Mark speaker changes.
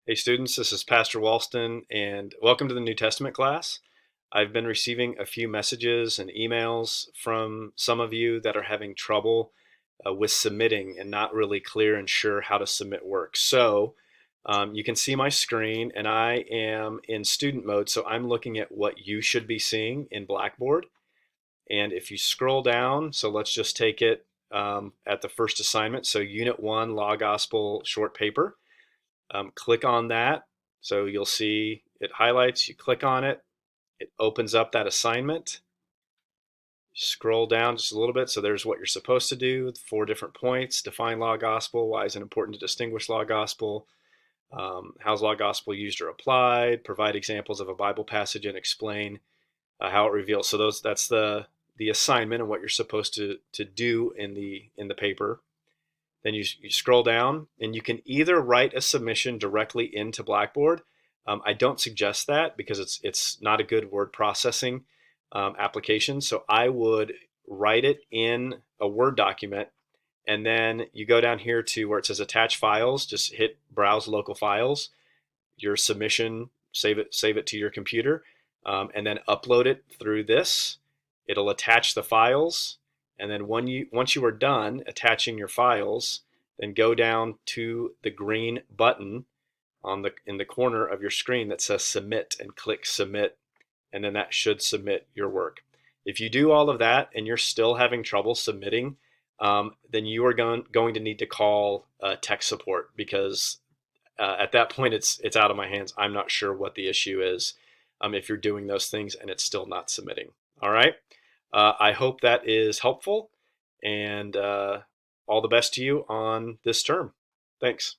Speaker 1: Hey students, this is Pastor Walston and welcome to the New Testament class. I've been receiving a few messages and emails from some of you that are having trouble with submitting and not really clear and sure how to submit work. So you can see my screen and I am in student mode, so I'm looking at what you should be seeing in Blackboard. And if you scroll down, so let's just take it at the first assignment. So Unit 1, Law Gospel Short Paper. Click on that. So you'll see it highlights, you click on it, it opens up that assignment. Scroll down just a little bit. So there's what you're supposed to do, 4 different points: define law gospel, why is it important to distinguish law gospel, how's law gospel used or applied, provide examples of a Bible passage and explain how it reveals. So that's the assignment and what you're supposed to do in the paper. Then you scroll down and you can either write a submission directly into Blackboard. I don't suggest that because it's not a good word processing application. So I would write it in a Word document, and then you go down here to where it says attach files, just hit browse local files, your submission, save it to your computer, and then upload it through this. It'll attach the files, and then once you are done attaching your files, then go down to the green button in the corner of your screen that says submit and click submit, and then that should submit your work. If you do all of that and you're still having trouble submitting, then you are going to need to call tech support, because at that point it's out of my hands. I'm not sure what the issue is if you're doing those things and it's still not submitting. All right. I hope that is helpful, and all the best to you on this term. Thanks.